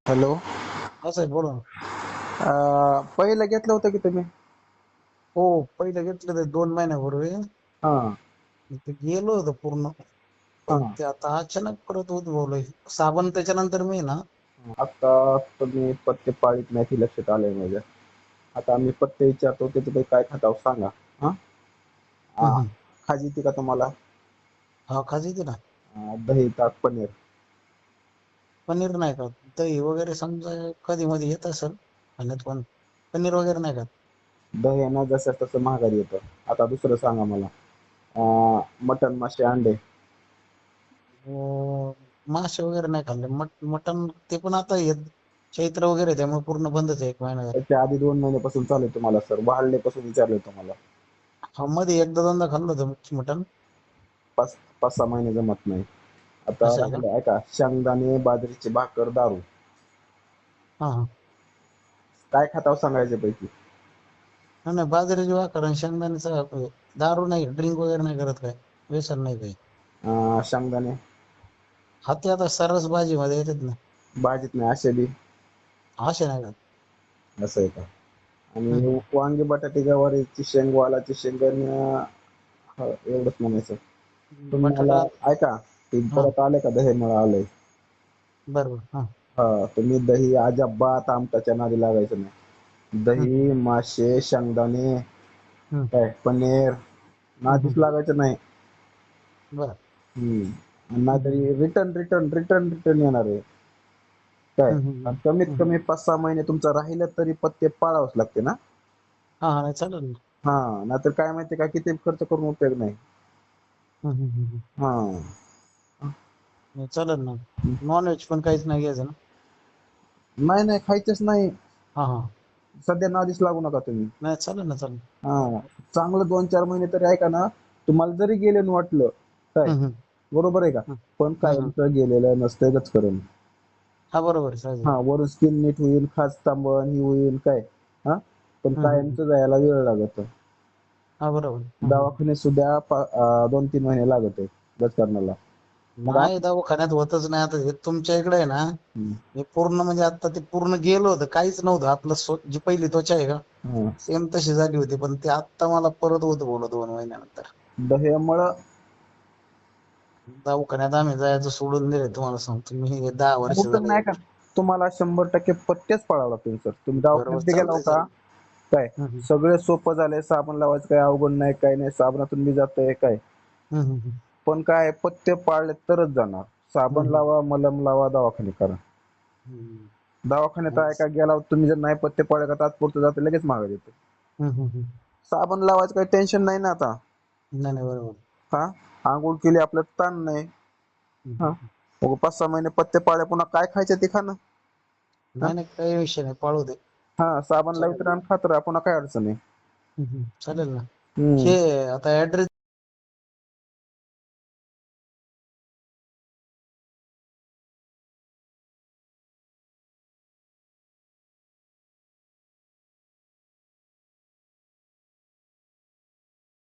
Hello. असं आहे, बोला ना. पहिलं घेतलं होतं की तुम्ही? हो, पहिलं घेतलं ते 2 महिन्यापूर्वी. हा ते गेलो होतं पूर्ण. पण हा. ते आता अचानक परत उद्भवलंय. साबण त्याच्यानंतर मी ना. आता तुम्ही पत्ते पाळीत नाही की लक्षात आलंय माझ्या. आता आम्ही पत्ते विचारतो त्याचे काही काय खाताव सांगा. हा हं, आ, हं. खाजी येते का तुम्हाला? हा, खाजी ना. दही ताक पनीर. पनीर नाही का? दही वगैरे समजा कधी मध्ये येत असेल खाण्यात, पण पनीर वगैरे नाही का? दही ना जसं तसं महागारी येतं. आता दुसरं सांगा मला. मटन मासे अंडे. मासे वगैरे नाही खाल्ले. मटण ते पण आता चैत्र वगैरे त्यामुळे पूर्ण बंदच आहे 1 महिना झाला. त्याच्या आधी 2 महिन्यापासून चालू आहे तुम्हाला सर. वाढल्यापासून विचारलं तुम्हाला. हा, मध्ये एकदा दोनदा खाल्लं होतं मटण. 5-6 महिने जमत नाही. आता असं आहे का? राहिले ऐका, शेंगदाणे बाजरीची भाकर दारू. हा हा. काय खाताव सांगायच्या पैकी? नाही नाही, बाजरीची भाकर आणि शेंगदाण्याचा दारू नाही, ड्रिंक वगैरे नाही करत काय? व्यसन नाही काही? शेंगदाणे हा, ते आता सर्रास भाजीमध्ये येतात ना. भाजीत नाही असे बी. असे नाही का? असं आहे का? आणि हम्म, वांगी बटाटे गवारीची शेंग वालाची शेंग आणि एवढंच म्हणायचं तुम्हाला. बटाटा. ऐका, ते हा, परत आले का दही मला आलंय. बरोबर. हा. तुम्ही दही अजिबात आमटाच्या नादी लागायचं नाही. हम्म, दही मासे शेंगदाणे हम्म, काय पनीर हम्म, नादीच लागायचं नाही. बरं. हम्म, नाहीतरी रिटर्न रिटर्न रिटर्न रिटर्न येणार आहे. काय हम्म, आणि हम्म, कमीत हम्म. कमी 5-6 महिने तुमचं राहिलं तरी पत्ते पाळावंच लागते ना. हा हा, नाही चालेल ना. नाहीतर काय माहिती का, किती खर्च करून उपयोग नाही. हम्म, हम्म, हम्म. हा नाही चालेल ना. नॉनव्हेज पण काहीच नाही घ्यायचं ना. नाही नाही खायचंच नाही. हा हा. सध्या नादीच लागू नका तुम्ही. नाही चालेल ना, चालेल. चांगलं 2-4 महिने तरी ऐका ना. तुम्हाला जरी गेले वाटलं काय, हम्म, हम्म, बरोबर आहे का? हम्म, पण हम्म. कायमचं गेलेलं नसतंच करून. हा, बरोबर आहे, साहजिक. वरून स्किन नीट होईल, खाज तांबण ही होईल काय. हा पण हम्म, हम्म, कायमचं जायला वेळ लागत. हा, बरोबर. दवाखाने सुद्धा 2-3 महिने लागत आहे लस करण्याला. मग नाही, दवाखान्यात होतच नाही. आता हे तुमच्या इकडे आहे ना. हे पूर्ण म्हणजे आता ते पूर्ण गेलं होतं, काहीच नव्हतं. आपलं जी पहिली त्वचा आहे का, हा. सेम तशी झाली होती. पण ते आत्ता मला परत होत बोल 2 महिन्यानंतर. दह्यामुळं दवाखान्यात आम्ही जायचं सोडून दिले, तुम्हाला सांगतो मी. हे 10 वर्ष उपयोग झाले. नाही का. तुम्हाला 100% पत्तेच पाळावं लागतील सर. तुम्ही बरोबर, दवाखान्यात बी गेला चालतंय होता चालतंय. काय. हम्म, सगळे सोपं झालंय. साबण लावायचं काही अवघड नाही, काही नाही. साबणातून बी जातंय काय. हम्म, हम्म, पण काय पत्ते पाळले तरच जाणार. साबण हम्म, लावा, मलम लावा, दवाखाने करा. हम्म, दवाखान्यात हम्म, आहे का गेला तुम्ही, जर नाही पत्ते पाळले का तात्पुरतं जाते, लगेच मागे येते. हम्म, हम्म. साबण लावायचं काही टेन्शन नाही ना आता. नाही नाही, बरोबर. हा आंघोळ केली आपलं ताण नाही. हम्म, हा हम्म. 5-6 महिने पत्ते पाळले, पुन्हा काय खायचं ते खाणं. हा नाही नाही, काही विषय नाही, पाळू दे. साबण चालेल. लावित राहा आणि खात राहा, पुन्हा काय अडचण नाही. चालेल ना. हम्म. हे आता ऍड्रेस